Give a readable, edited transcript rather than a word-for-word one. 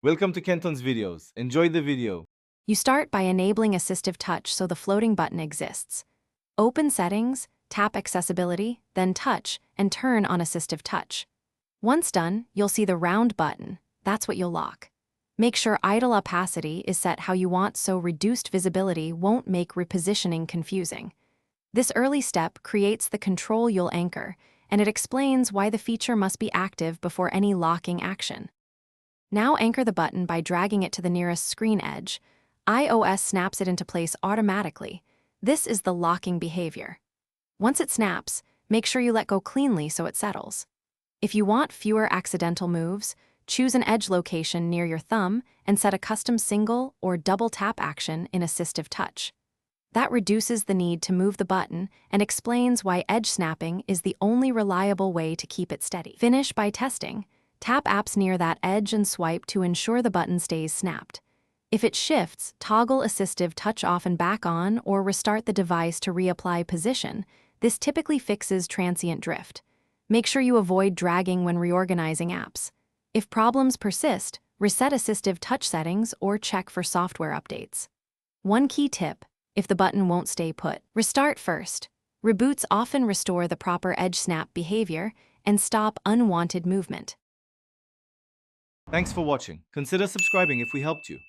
Welcome to Kenton's videos. Enjoy the video. You start by enabling AssistiveTouch so the floating button exists. Open Settings, tap Accessibility, then Touch, and turn on AssistiveTouch. Once done, you'll see the round button. That's what you'll lock. Make sure idle opacity is set how you want so reduced visibility won't make repositioning confusing. This early step creates the control you'll anchor, and it explains why the feature must be active before any locking action. Now anchor the button by dragging it to the nearest screen edge. iOS snaps it into place automatically. This is the locking behavior. Once it snaps, make sure you let go cleanly so it settles. If you want fewer accidental moves, choose an edge location near your thumb and set a custom single or double tap action in AssistiveTouch. That reduces the need to move the button and explains why edge snapping is the only reliable way to keep it steady. Finish by testing. Tap apps near that edge and swipe to ensure the button stays snapped. If it shifts, toggle AssistiveTouch off and back on or restart the device to reapply position. This typically fixes transient drift. Make sure you avoid dragging when reorganizing apps. If problems persist, reset AssistiveTouch settings or check for software updates. One key tip: if the button won't stay put, restart first. Reboots often restore the proper edge snap behavior and stop unwanted movement. Thanks for watching. Consider subscribing if we helped you.